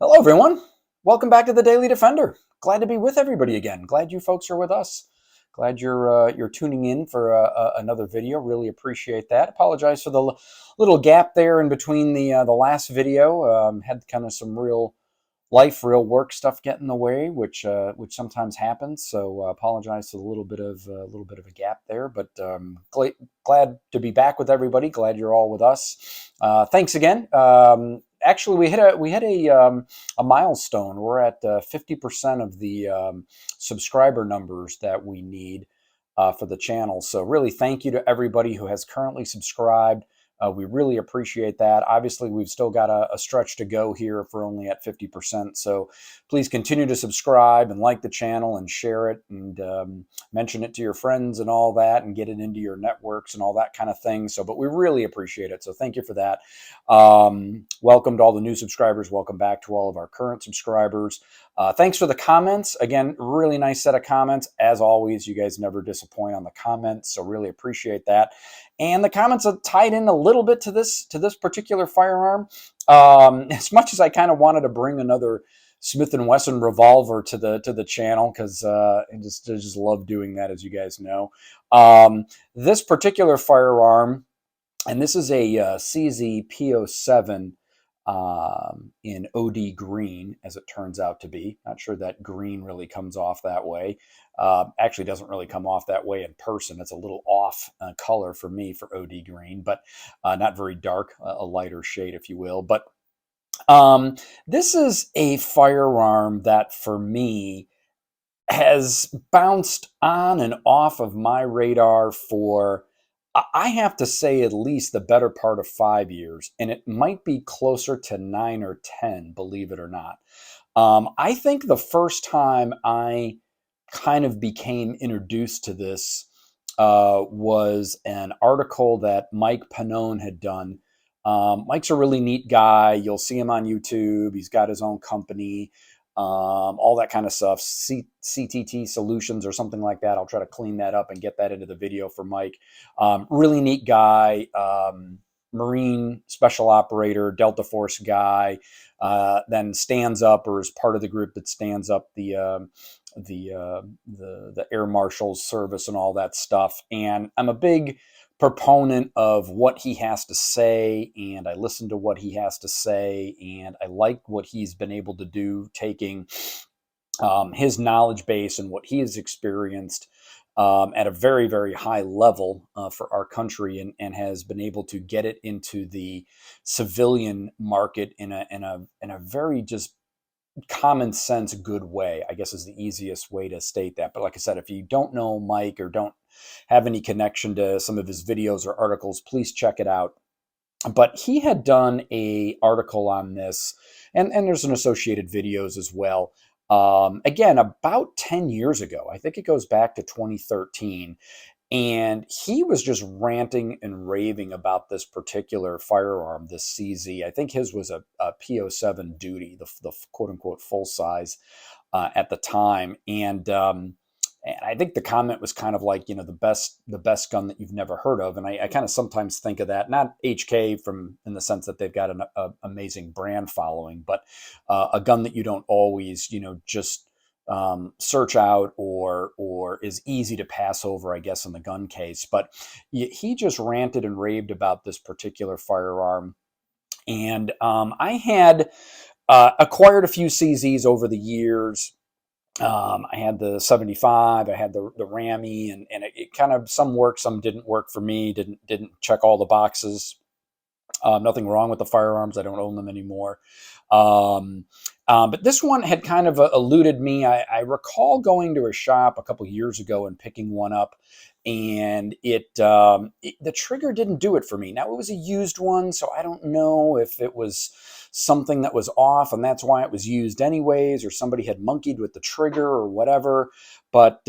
Hello, everyone. Welcome back to the Daily Defender. Glad to be with everybody again. Glad you folks are with us. Glad you're tuning in for another video. Really appreciate that. Apologize for the little gap there in between the last video. Had kind of some real life, real work stuff get in the way, which sometimes happens. So apologize for the little bit of a gap there, but glad to be back with everybody. Glad you're all with us. Thanks again. Actually, we hit a milestone. We're at 50% of the subscriber numbers that we need for the channel. So really, thank you to everybody who has currently subscribed. We really appreciate that. Obviously, we've still got a stretch to go here if we're only at 50%. So please continue to subscribe and like the channel and share it and mention it to your friends and all that and get it into your networks and all that kind of thing. But we really appreciate it. So thank you for that. Welcome to all the new subscribers. Welcome back to all of our current subscribers. Thanks for the comments. Again, really nice set of comments. As always, you guys never disappoint on the comments. So really appreciate that. And the comments are tied in a little bit to this particular firearm. As much as I kind of wanted to bring another Smith & Wesson revolver to the channel, because I just love doing that, as you guys know. This particular firearm, and this is a CZ P07 in OD green, as it turns out to be. Not sure that green really comes off that way. Actually doesn't really come off that way in person. It's a little off color for me for OD green, but not very dark, a lighter shade, if you will. But this is a firearm that for me has bounced on and off of my radar for, I have to say, at least the better part of 5 years, and it might be closer to 9 or 10, believe it or not. I think the first time I kind of became introduced to this was an article that Mike Pannone had done. Mike's a really neat guy. You'll see him on YouTube. He's got his own company, all that kind of stuff. CTT Solutions or something like that. I'll try to clean that up and get that into the video for Mike. Really neat guy. Marine special operator, Delta Force guy, then stands up, or is part of the group that stands up the Air Marshal's service and all that stuff. And I'm a big proponent of what he has to say, and I listen to what he has to say, and I like what he's been able to do, taking his knowledge base and what he has experienced at a very, very high level for our country, and has been able to get it into the civilian market in a very just common sense good way, I guess, is the easiest way to state that. But like I said, if you don't know Mike or don't have any connection to some of his videos or articles, please check it out. But he had done a article on this, and there's an associated videos as well. Again, about 10 years ago. I think it goes back to 2013. And he was just ranting and raving about this particular firearm, this CZ. I think his was a P07 duty, the quote-unquote full size at the time. And I think the comment was kind of like, the best gun that you've never heard of. And I kind of sometimes think of that, not HK in the sense that they've got an amazing brand following, but a gun that you don't always, just search out or is easy to pass over, I guess, in the gun case. But he just ranted and raved about this particular firearm. And I had acquired a few CZs over the years. I had the 75, I had the Rammy, and it kind of, some worked, some didn't work for me, didn't check all the boxes. Nothing wrong with the firearms. I don't own them anymore. But this one had kind of eluded me. I recall going to a shop a couple years ago and picking one up, and the trigger didn't do it for me. Now, it was a used one, so I don't know if it was something that was off and that's why it was used anyways, or somebody had monkeyed with the trigger or whatever. But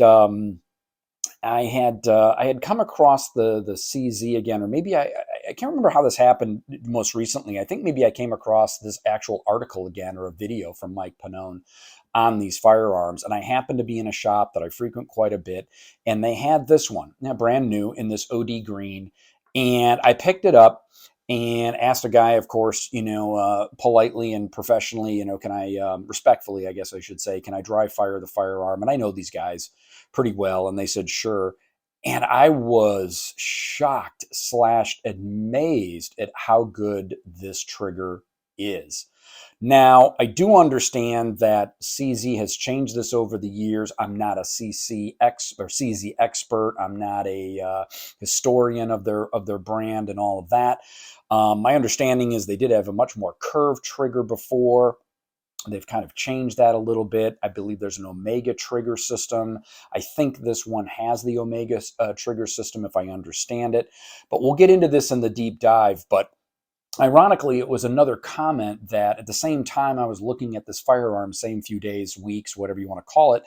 I had come across the CZ again, or maybe I can't remember how this happened most recently. I think maybe I came across this actual article again, or a video from Mike Pannone on these firearms. And I happened to be in a shop that I frequent quite a bit, and they had this one, now brand new, in this OD green. And I picked it up, and asked a guy, of course, politely and professionally, can I, respectfully, I guess I should say, can I dry fire the firearm? And I know these guys pretty well, and they said, sure. And I was shocked slash amazed at how good this trigger is. Now, I do understand that CZ has changed this over the years. I'm not a CZ expert. I'm not a historian of their brand and all of that. My understanding is they did have a much more curved trigger before. They've kind of changed that a little bit. I believe there's an Omega trigger system. I think this one has the Omega trigger system, if I understand it. But we'll get into this in the deep dive. But ironically, it was another comment that at the same time I was looking at this firearm, same few days, weeks, whatever you want to call it,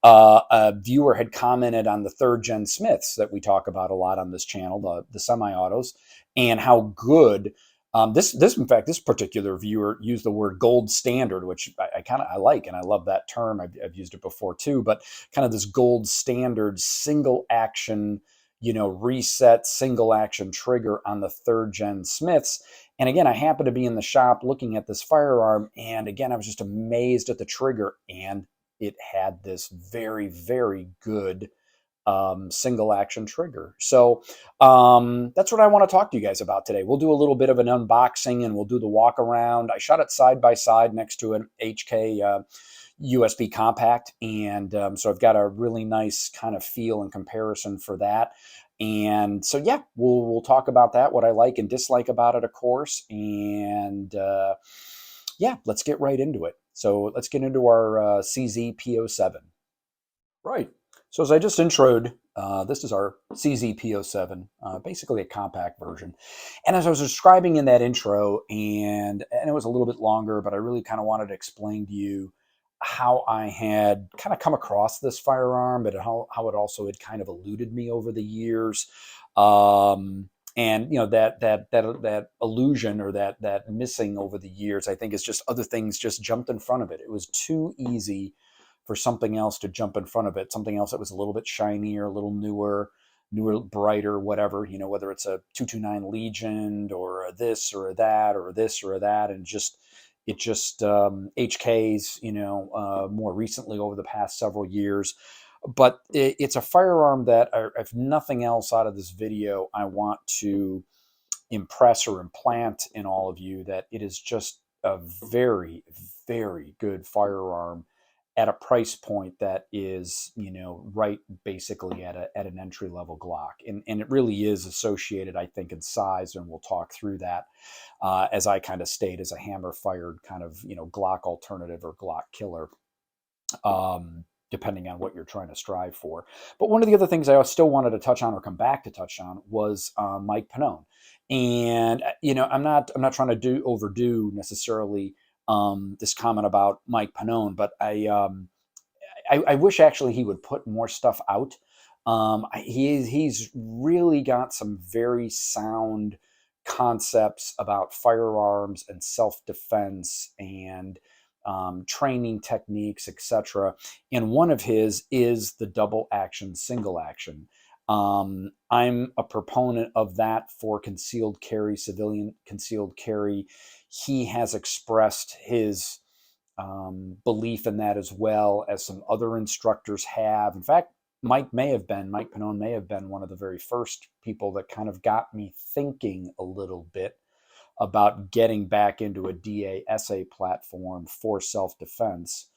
a viewer had commented on the third gen Smiths that we talk about a lot on this channel, the semi-autos, and how good in fact, this particular viewer used the word gold standard, which I like, and I love that term. I've used it before too, but kind of this gold standard single action, reset single action trigger on the third gen Smiths. And again, I happened to be in the shop looking at this firearm, and again, I was just amazed at the trigger, and it had this very, very good single action trigger. So that's what I want to talk to you guys about today. We'll do a little bit of an unboxing, and we'll do the walk around. I shot it side by side next to an HK USB compact, and so I've got a really nice kind of feel and comparison for that. And so yeah, we'll talk about that, what I like and dislike about it, of course, and yeah, let's get right into it. So let's get into our CZ P07. Right. So as I just introed, this is our CZ P07, basically a compact version. And as I was describing in that intro, and it was a little bit longer, but I really kind of wanted to explain to you how I had kind of come across this firearm, but how it also had kind of eluded me over the years. And that illusion, or that missing over the years, I think is just other things just jumped in front of it. It was too easy for something else to jump in front of it, something else that was a little bit shinier, a little newer, brighter, whatever, whether it's a 229 Legion or a this or a that or this or a that. And HKs, more recently over the past several years. But it's a firearm that, if nothing else out of this video, I want to impress or implant in all of you that it is just a very, very good firearm at a price point that is, right basically at an entry level Glock. And it really is associated, I think, in size, and we'll talk through that, as I kind of state, as a hammer fired kind of, Glock alternative or Glock killer. Depending on what you're trying to strive for. But one of the other things I still wanted to touch on, or come back to touch on, was Mike Pannone. And I'm not trying to overdo necessarily this comment about Mike Pannone, but I wish actually he would put more stuff out. He's really got some very sound concepts about firearms and self-defense and training techniques, etc. And one of his is the double action, single action. I'm a proponent of that for concealed carry, civilian concealed carry. He has expressed his belief in that, as well as some other instructors have. In fact, Mike Pannone may have been one of the very first people that kind of got me thinking a little bit about getting back into a DA/SA platform for self-defense,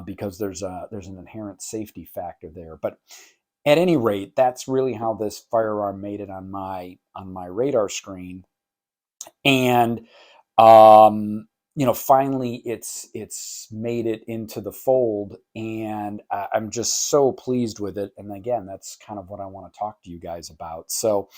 because there's an inherent safety factor there. But at any rate, that's really how this firearm made it on my radar screen. And finally it's made it into the fold, and I'm just so pleased with it. And again, that's kind of what I want to talk to you guys about. So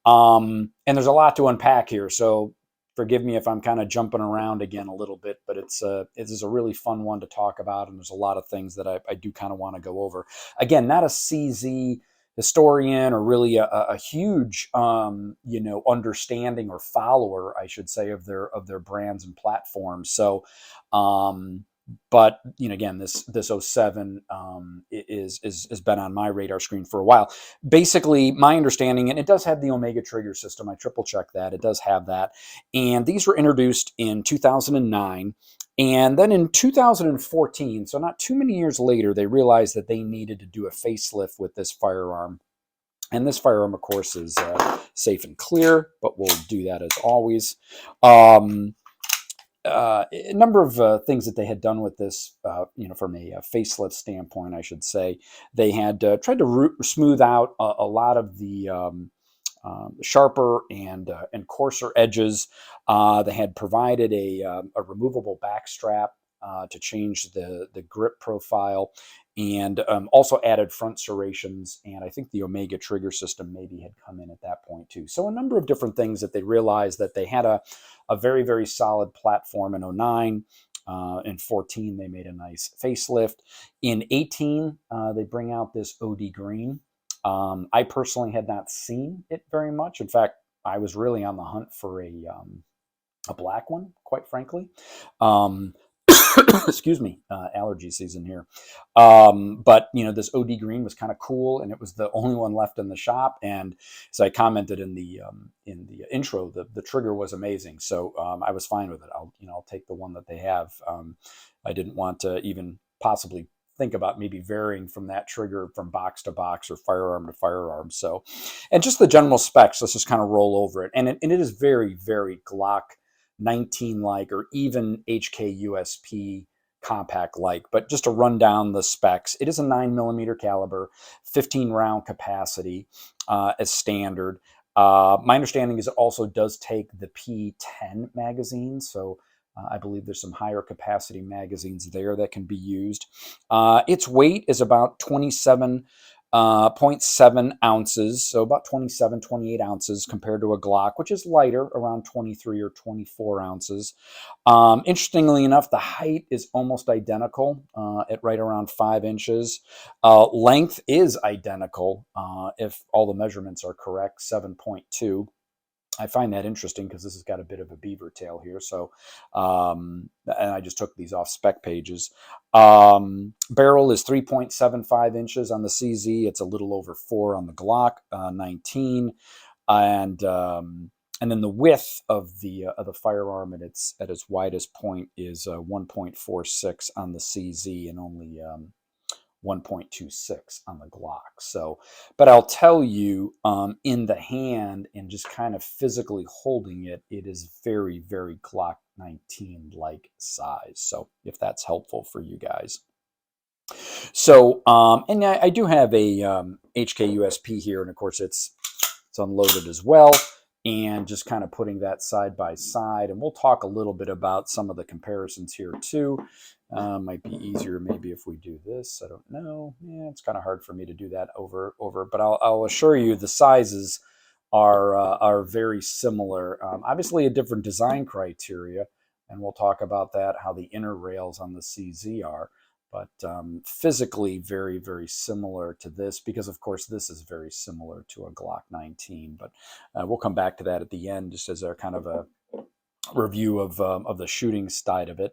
and there's a lot to unpack here, so forgive me if I'm kind of jumping around again a little bit, but it is a really fun one to talk about, and there's a lot of things that I do kind of want to go over. Again, not a CZ historian, or really a huge understanding or follower, I should say, of their brands and platforms. So But again, this '07 has been on my radar screen for a while. Basically, my understanding, and it does have the Omega trigger system. I triple checked that; it does have that. And these were introduced in 2009, and then in 2014, so not too many years later, they realized that they needed to do a facelift with this firearm. And this firearm, of course, is safe and clear, but we'll do that as always. A number of things that they had done with this, from a facelift standpoint, I should say. They had tried to smooth out a lot of the sharper and coarser edges. They had provided a removable back strap to change the grip profile, and also added front serrations. And I think the Omega trigger system maybe had come in at that point too. So a number of different things that they realized that they had a very, very solid platform in '09. In 14, they made a nice facelift. In 18, they bring out this OD green. I personally had not seen it very much. In fact, I was really on the hunt for a black one, quite frankly. Um, excuse me, allergy season here. But this OD green was kind of cool, and it was the only one left in the shop. And as I commented in the intro, the trigger was amazing. So I was fine with it. I'll take the one that they have. I didn't want to even possibly think about maybe varying from that trigger from box to box or firearm to firearm. So, and just the general specs, let's just kind of roll over it. And it is very, very Glock 19 like, or even HK USP compact like. But just to run down the specs, it is a 9mm caliber, 15 round capacity as standard. My understanding is it also does take the P10 magazine, so I believe there's some higher capacity magazines there that can be used. Its weight is about 27.7 ounces, so about 27, 28 ounces compared to a Glock, which is lighter, around 23 or 24 ounces. Interestingly enough, the height is almost identical at right around 5 inches. Length is identical if all the measurements are correct, 7.2. I find that interesting because this has got a bit of a beaver tail here. So, and I just took these off spec pages. Barrel is 3.75 inches on the CZ. It's a little over 4 on the Glock 19, and then the width of the firearm at its widest point is 1.46 on the CZ, and only 1.26 on the Glock. So, but I'll tell you, in the hand and just kind of physically holding it, it is very, very Glock 19 like size. So, if that's helpful for you guys. So, and I do have a HK USP here, and of course it's unloaded as well. And just kind of putting that side by side, and we'll talk a little bit about some of the comparisons here too. Might be easier maybe if we do this. I don't know. Yeah, it's kind of hard for me to do that over, but I'll assure you the sizes are very similar. Obviously, a different design criteria, and we'll talk about that, how the inner rails on the CZ are. But physically very, very similar to this, because of course this is very similar to a Glock 19. But we'll come back to that at the end, just as a kind of a review of the shooting side of it.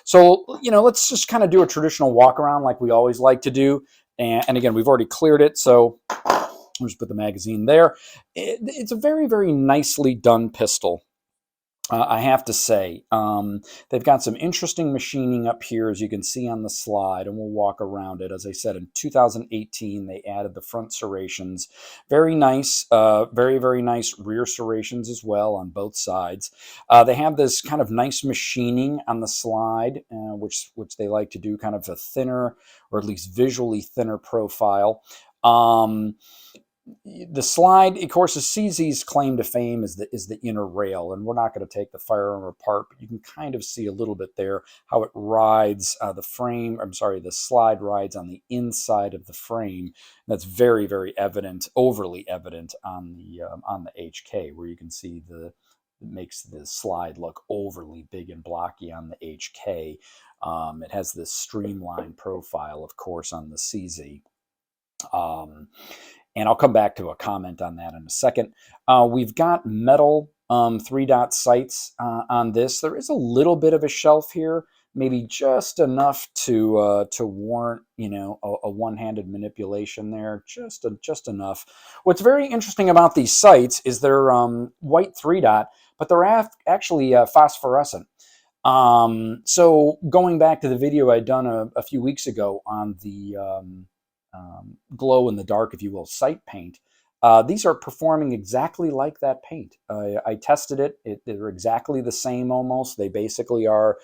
So let's just kind of do a traditional walk around like we always like to do. And again, we've already cleared it, so we'll just put the magazine there. It's a very, very nicely done pistol. I have to say, they've got some interesting machining up here, as you can see on the slide, and we'll walk around it. As I said, in 2018, they added the front serrations. Very nice, very, very nice rear serrations as well on both sides. They have this kind of nice machining on the slide, which they like to do, kind of a thinner, or at least visually thinner profile. The slide, of course, the CZ's claim to fame is the inner rail, and we're not going to take the firearm apart, but you can kind of see a little bit there how it rides the frame. I'm sorry, the slide rides on the inside of the frame. That's very, very evident, overly evident on the HK, where you can see it makes the slide look overly big and blocky on the HK. It has this streamlined profile, of course, on the CZ. And I'll come back to a comment on that in a second. We've got metal 3-dot sights on this. There is a little bit of a shelf here. maybe just enough to warrant, you know, a one-handed manipulation there, just enough. What's very interesting about these sights is they're white 3-dot, but they're actually phosphorescent. So going back to the video I'd done a few weeks ago on the glow in the dark, if you will, sight paint, these are performing exactly like that paint. I tested they're exactly the same almost. They basically are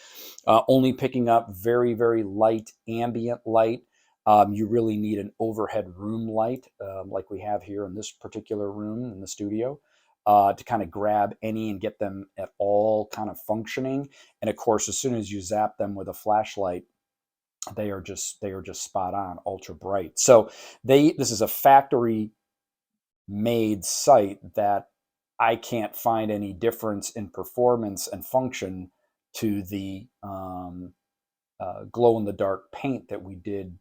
only picking up very, very light ambient light. You really need an overhead room light like we have here in this particular room in the studio. To kind of grab any and get them at all kind of functioning. And of course, as soon as you zap them with a flashlight, they are just spot on, ultra bright. So this is a factory made sight that I can't find any difference in performance and function to the glow in the dark paint that we did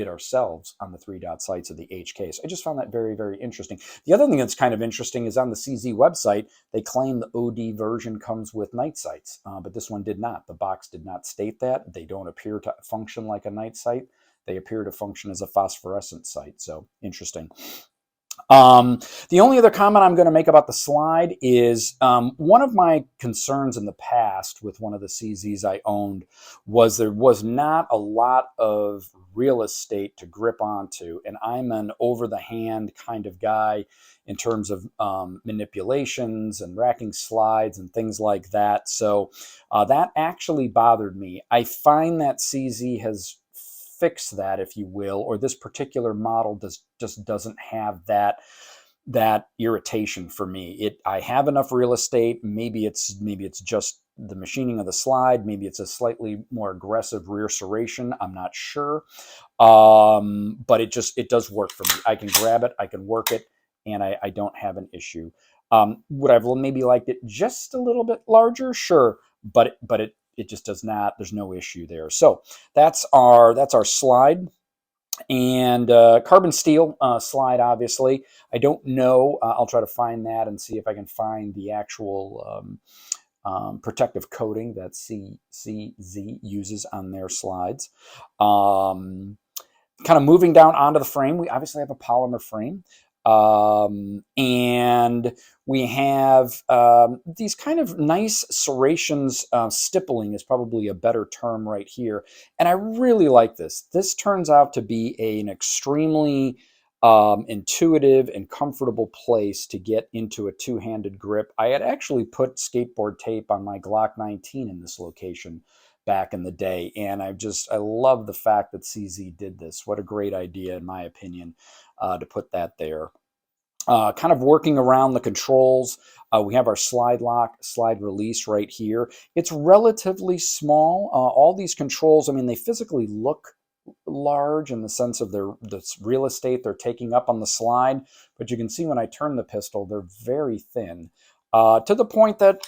ourselves on the 3-dot sights of the HK. So I just found that very, very interesting. The other thing that's kind of interesting is on the CZ website, they claim the OD version comes with night sights, but this one did not. The box did not state that. They don't appear to function like a night sight. They appear to function as a phosphorescent sight. So interesting. The only other comment I'm going to make about the slide is one of my concerns in the past with one of the CZs I owned was there was not a lot of real estate to grip onto, and I'm an over-the-hand kind of guy in terms of manipulations and racking slides and things like that. So that actually bothered me. I find that CZ has fix that, if you will, or this particular model just doesn't have that irritation for me. I have enough real estate. Maybe it's just the machining of the slide. Maybe it's a slightly more aggressive rear serration. I'm not sure, but it does work for me. I can grab it, I can work it, and I don't have an issue. Would I've maybe liked it just a little bit larger? Sure, but it just does not. There's no issue there. So that's our slide and carbon steel slide. Obviously, I don't know. I'll try to find that and see if I can find the actual protective coating that CZ uses on their slides. Kind of moving down onto the frame, we obviously have a polymer frame. And we have these kind of nice serrations. Stippling is probably a better term right here. And I really like this. This turns out to be an extremely intuitive and comfortable place to get into a two-handed grip. I had actually put skateboard tape on my Glock 19 in this location back in the day, and I love the fact that CZ did this. What a great idea, in my opinion, to put that there. Kind of working around the controls, we have our slide lock, slide release right here. It's relatively small. All these controls, I mean, they physically look large in the sense of the real estate they're taking up on the slide, but you can see when I turn the pistol, they're very thin, to the point that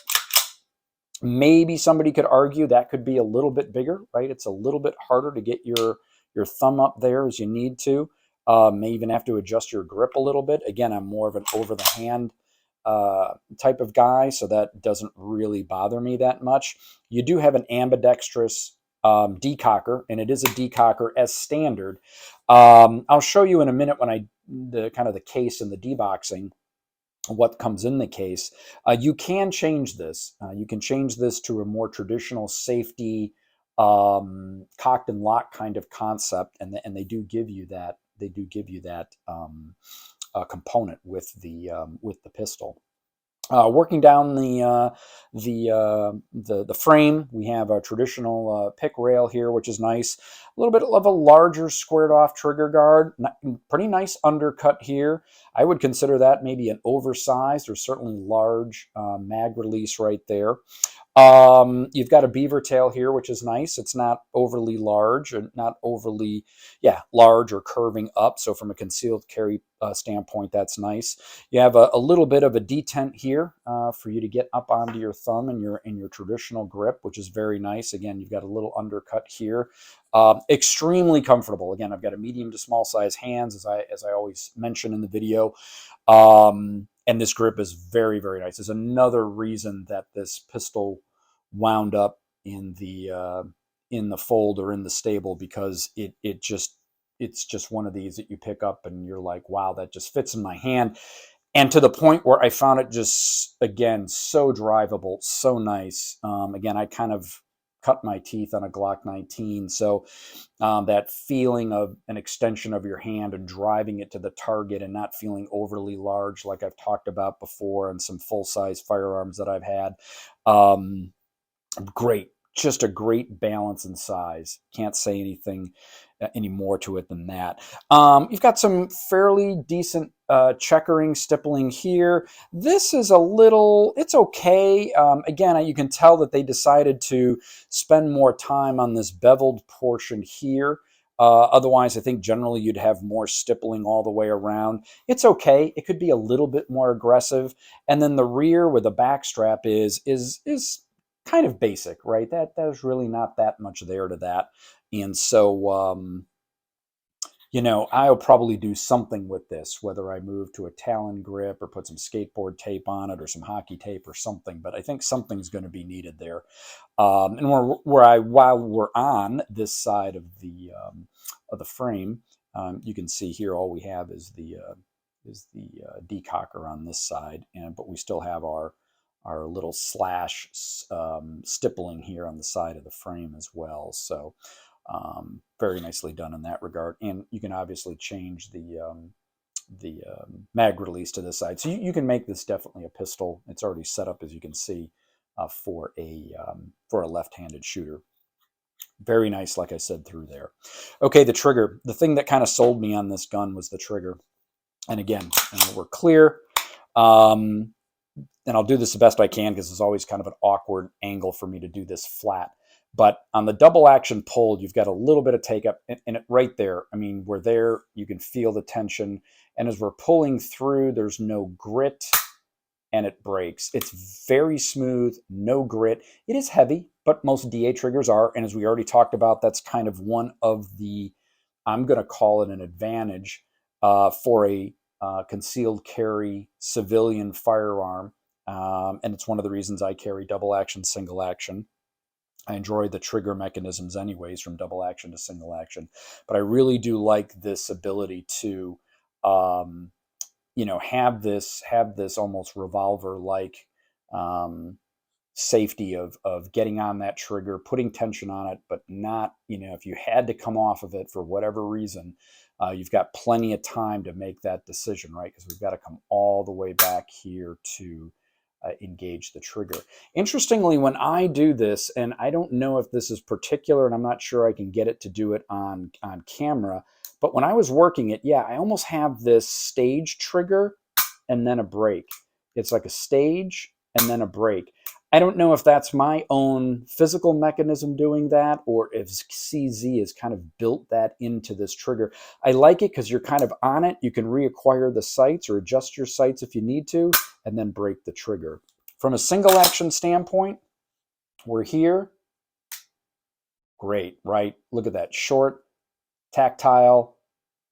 maybe somebody could argue that could be a little bit bigger, right? It's a little bit harder to get your thumb up there as you need to. May even have to adjust your grip a little bit. Again, I'm more of an over-the-hand type of guy, so that doesn't really bother me that much. You do have an ambidextrous decocker, and it is a decocker as standard. I'll show you in a minute when the case and the deboxing, what comes in the case. You can change this. You can change this to a more traditional safety cocked and locked kind of concept, and they do give you that. They do give you that component with the pistol. Working down the frame, we have a traditional pick rail here, which is nice. A little bit of a larger squared off trigger guard. Pretty nice undercut here. I would consider that maybe an oversized or certainly large mag release right there. You've got a beaver tail here, which is nice. It's not overly large and not overly, large or curving up. So from a concealed carry standpoint, that's nice. You have a little bit of a detent here for you to get up onto your thumb in your traditional grip, which is very nice. Again, you've got a little undercut here. Extremely comfortable. Again, I've got a medium to small size hands, as I always mention in the video. And this grip is very, very nice. There's another reason that this pistol wound up in the fold or in the stable, because it's just one of these that you pick up and you're like, wow, that just fits in my hand. And to the point where I found it just, again, so drivable, so nice. Again, I kind of cut my teeth on a Glock 19. So that feeling of an extension of your hand and driving it to the target and not feeling overly large, like I've talked about before, and some full-size firearms that I've had. Great. Just a great balance and size. Can't say anything any more to it than that. You've got some fairly decent checkering, stippling here. This is a little, it's okay. Again, you can tell that they decided to spend more time on this beveled portion here. Otherwise, I think generally you'd have more stippling all the way around. It's okay. It could be a little bit more aggressive. And then the rear with the back strap is kind of basic, right? There's really not that much there to that. And so, I'll probably do something with this, whether I move to a Talon grip or put some skateboard tape on it or some hockey tape or something. But I think something's going to be needed there. And while we're on this side of the frame, you can see here all we have is the decocker on this side, but we still have our little slash stippling here on the side of the frame as well. So very nicely done in that regard. And you can obviously change the mag release to this side. So you can make this definitely a pistol. It's already set up, as you can see, for a left-handed shooter. Very nice, like I said, through there. Okay, the trigger. The thing that kind of sold me on this gun was the trigger. And again, we're clear. And I'll do this the best I can because it's always kind of an awkward angle for me to do this flat. But on the double action pull, you've got a little bit of take up, and right there, I mean, we're there, you can feel the tension. And as we're pulling through, there's no grit and it breaks. It's very smooth, no grit. It is heavy, but most DA triggers are. And as we already talked about, that's kind of one of the, I'm going to call it an advantage for a concealed carry civilian firearm. And it's one of the reasons I carry double action, single action. I enjoy the trigger mechanisms anyways, from double action to single action. But I really do like this ability to, have this almost revolver-like safety of getting on that trigger, putting tension on it, but not, if you had to come off of it for whatever reason, you've got plenty of time to make that decision, right? Because we've got to come all the way back here to engage the trigger. Interestingly, when I do this, and I don't know if this is particular, and I'm not sure I can get it to do it on camera, but when I was working it, yeah, I almost have this stage trigger and then a break. It's like a stage and then a break. I don't know if that's my own physical mechanism doing that, or if CZ has kind of built that into this trigger. I like it because you're kind of on it. You can reacquire the sights or adjust your sights if you need to, and then break the trigger. From a single action standpoint, we're here. Great, right? Look at that, short, tactile,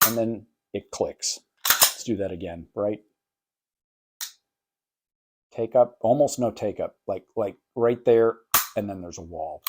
and then it clicks. Let's do that again, right? Take up, almost no take up, like right there, and then there's a wall.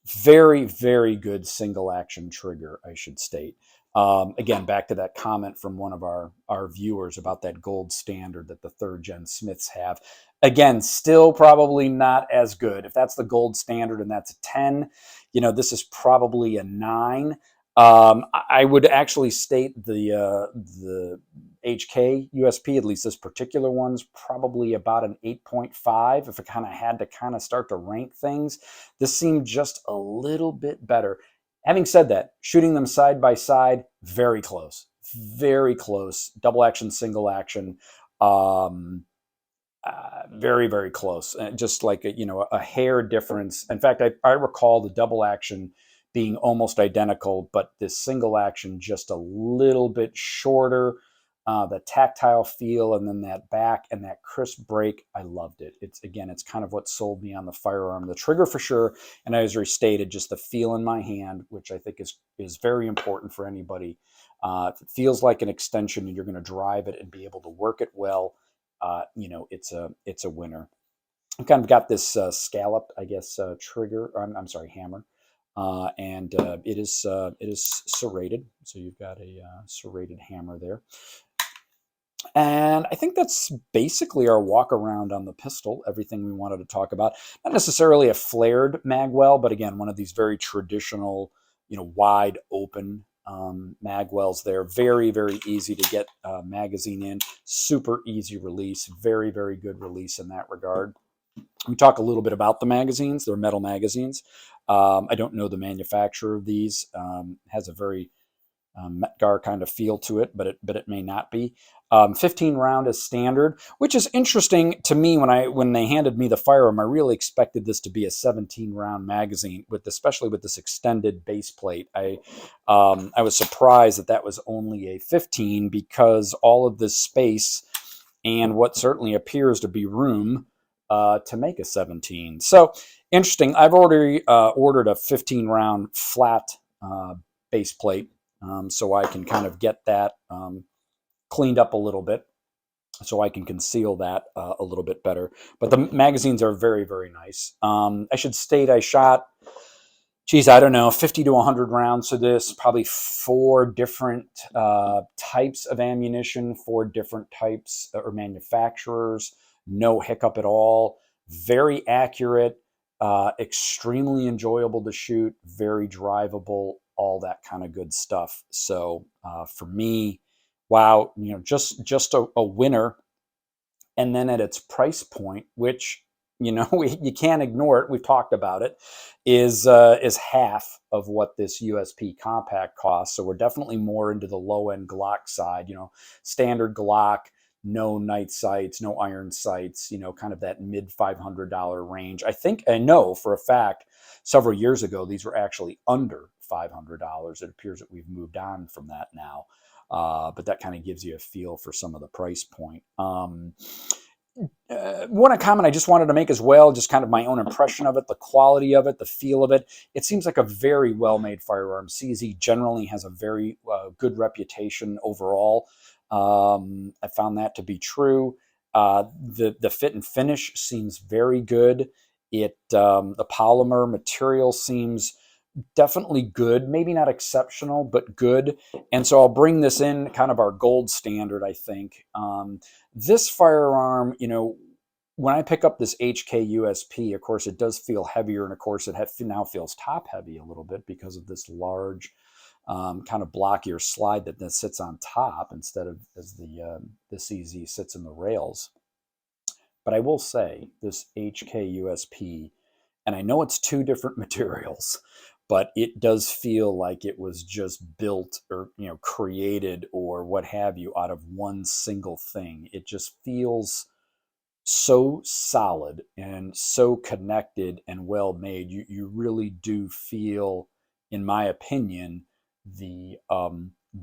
Very, very good single action trigger, I should state. Again, back to that comment from one of our viewers about that gold standard that the third gen Smiths have. Again, still probably not as good. If that's the gold standard and that's a 10, this is probably a 9. I would actually state the HK USP, at least this particular one's probably about an 8.5. If I kind of had to kind of start to rank things, this seemed just a little bit better. Having said that, shooting them side by side, very close, very close. Double action, single action, very, very close. Just like a hair difference. In fact, I recall the double action being almost identical, but this single action just a little bit shorter. The tactile feel, and then that back and that crisp break, I loved it. It's kind of what sold me on the firearm. The trigger for sure, and as restated, just the feel in my hand, which I think is very important for anybody. If it feels like an extension and you're going to drive it and be able to work it well, it's a winner. I've kind of got this scalloped, I guess, trigger. Or I'm sorry, hammer, and it is serrated. So you've got a serrated hammer there. And I think that's basically our walk around on the pistol, everything we wanted to talk about. Not necessarily a flared magwell, but again, one of these very traditional, wide open magwells there. Very, very easy to get magazine in. Super easy release. Very, very good release in that regard. We talk a little bit about the magazines. They're metal magazines. I don't know the manufacturer of these. Has a very Metgar kind of feel to it, but it may not be. 15 round is standard, which is interesting to me. When they handed me the firearm, I really expected this to be a 17 round magazine, especially with this extended base plate. I was surprised that was only a 15, because all of this space and what certainly appears to be room to make a 17. So interesting. I've already ordered a 15 round flat base plate. So I can kind of get that cleaned up a little bit, so I can conceal that a little bit better. But the magazines are very, very nice. I should state I shot, I don't know, 50 to 100 rounds to this, probably 4 different types of ammunition, 4 different types or manufacturers, no hiccup at all, very accurate, extremely enjoyable to shoot, very drivable, all that kind of good stuff. So for me, wow, just a winner. And then at its price point, which you can't ignore it, we've talked about it, is half of what this USP compact costs. So we're definitely more into the low end Glock side, standard Glock, no night sights, no iron sights, kind of that mid $500 range. I know for a fact several years ago these were actually under $500. It appears that we've moved on from that now. But that kind of gives you a feel for some of the price point. One comment I just wanted to make as well, just kind of my own impression of it, the quality of it, the feel of it. It seems like a very well-made firearm. CZ generally has a very good reputation overall. I found that to be true. The fit and finish seems very good. The polymer material seems definitely good, maybe not exceptional, but good. And so I'll bring this in kind of our gold standard, I think. This firearm, when I pick up this HK USP, of course, it does feel heavier. And of course, it now feels top heavy a little bit because of this large kind of blockier slide that sits on top instead of as the CZ sits in the rails. But I will say this HK USP, and I know it's 2 different materials, but it does feel like it was just built or created or what have you out of one single thing. It just feels so solid and so connected and well made. You really do feel, in my opinion, the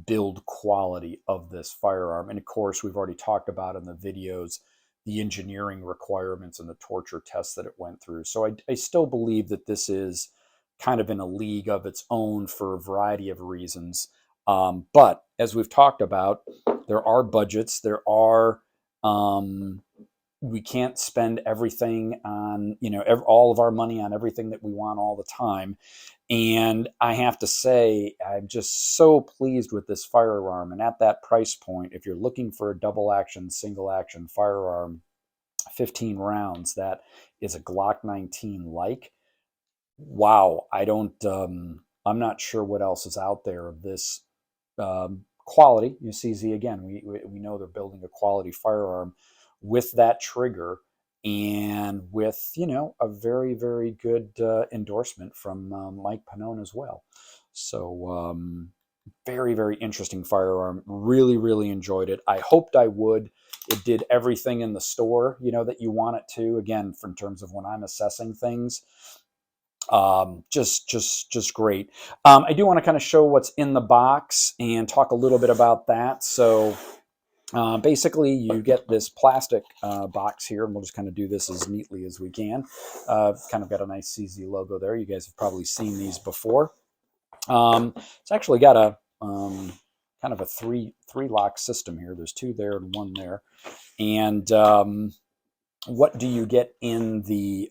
build quality of this firearm. And of course, we've already talked about in the videos the engineering requirements and the torture tests that it went through. So I still believe that this is kind of in a league of its own for a variety of reasons. But as we've talked about, there are budgets. We can't spend everything on, all of our money on everything that we want all the time. And I have to say, I'm just so pleased with this firearm. And at that price point, if you're looking for a double action, single action firearm, 15 rounds, that is a Glock 19 like, wow, I'm not sure what else is out there of this quality. CZ, again, we know they're building a quality firearm with that trigger and with, a very, very good endorsement from Mike Pannone as well. So very, very interesting firearm. Really, really enjoyed it. I hoped I would. It did everything in the store, that you want it to. Again, in terms of when I'm assessing things, just great. I do want to kind of show what's in the box and talk a little bit about that. So basically, you get this plastic box here, and we'll just kind of do this as neatly as we can. Kind of got a nice CZ logo there. You guys have probably seen these before. It's actually got a kind of a three lock system here. There's 2 there and 1 there, and what do you get in the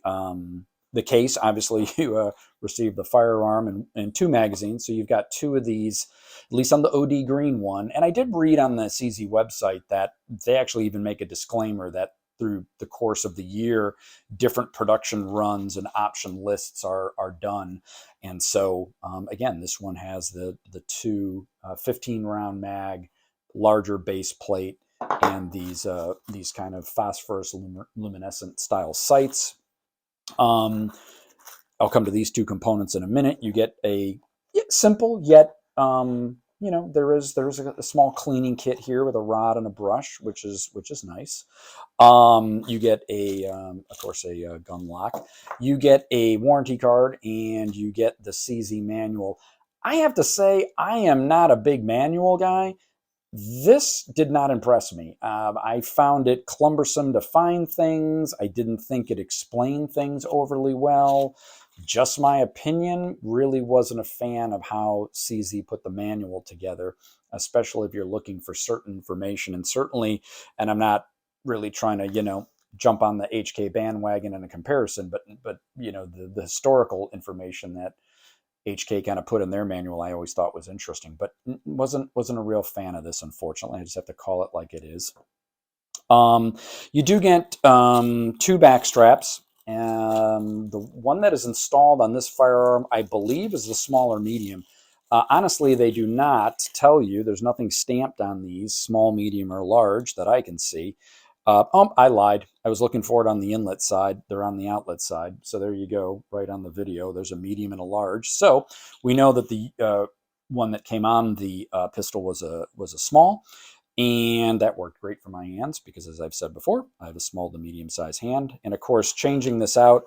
case? Obviously, you receive the firearm and two magazines. So you've got two of these, at least on the OD green one. And I did read on the CZ website that they actually even make a disclaimer that through the course of the year, different production runs and option lists are done. And so, again, this one has the two 15 round mag, larger base plate, and these kind of phosphorus luminescent style sights. I'll come to these two components in a minute. You get a simple yet there's a small cleaning kit here with a rod and a brush, which is nice. You get of course, a gun lock. You get a warranty card, and you get the CZ manual. I have to say, I am not a big manual guy. This did not impress me. I found it cumbersome to find things. I didn't think it explained things overly well. Just my opinion, really wasn't a fan of how CZ put the manual together, especially if you're looking for certain information. And certainly, and I'm not really trying to, jump on the HK bandwagon in a comparison, but the historical information that HK kind of put in their manual, I always thought was interesting, but wasn't a real fan of this, unfortunately. I just have to call it like it is. You do get two back straps. The one that is installed on this firearm, I believe, is the smaller medium. Honestly, they do not tell you. There's nothing stamped on these, small, medium, or large, that I can see. I lied. I was looking for it on the inlet side. They're on the outlet side. So there you go, right on the video. There's a medium and a large. So we know that the one that came on the pistol was a small, and that worked great for my hands because, as I've said before, I have a small to medium size hand. And of course, changing this out,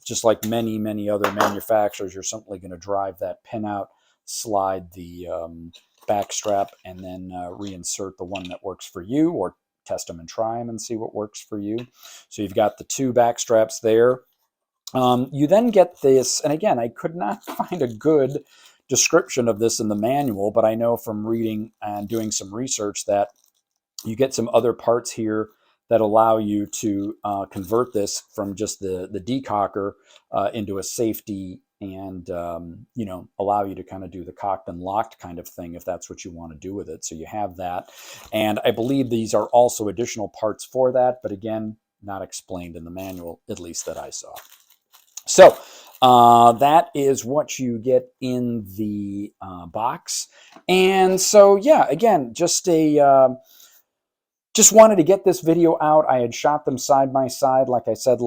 just like many other manufacturers, you're simply going to drive that pin out, slide the back strap, and then reinsert the one that works for you, or test them and try them and see what works for you. So you've got the two back straps there. You then get this, and again, I could not find a good description of this in the manual, but I know from reading and doing some research that you get some other parts here that allow you to convert this from just the decocker into a safety, and allow you to kind of do the cocked and locked kind of thing if that's what you want to do with it. So you have that, and I believe these are also additional parts for that, but again, not explained in the manual, at least that I saw. So that is what you get in the box. And so, yeah, again, just wanted to get this video out. I had shot them side by side, like I said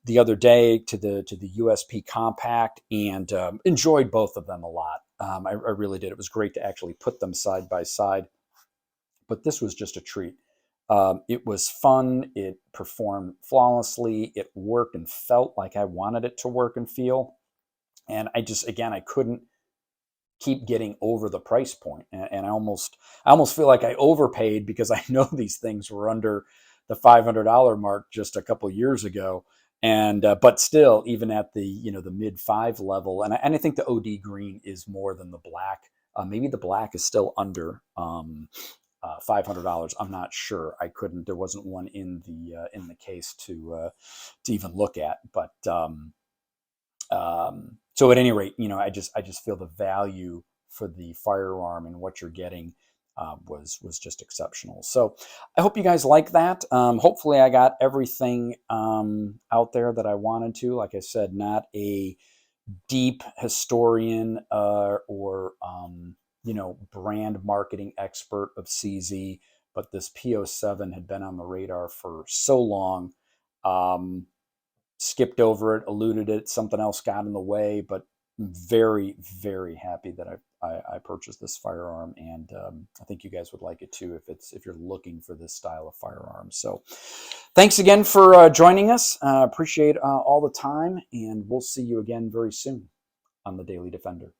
the other day, to the USP Compact, and enjoyed both of them a lot. I really did. It was great to actually put them side by side. But this was just a treat. It was fun. It performed flawlessly. It worked and felt like I wanted it to work and feel. And I couldn't keep getting over the price point. And I almost feel like I overpaid, because I know these things were under the $500 mark just a couple years ago. And but still, even at the the mid-5 level, and I think the OD green is more than the black. Maybe the black is still under $500. I'm not sure. There wasn't one in the case to even look at. But so at any rate, I just feel the value for the firearm and what you're getting was just exceptional. So I hope you guys like that. Hopefully I got everything out there that I wanted to. Like I said, not a deep historian or brand marketing expert of CZ, but this P07 had been on the radar for so long. Skipped over it, eluded it, something else got in the way, but very, very happy that I purchased this firearm, and I think you guys would like it too if you're looking for this style of firearm. So thanks again for joining us. Appreciate all the time, and we'll see you again very soon on the Daily Defender.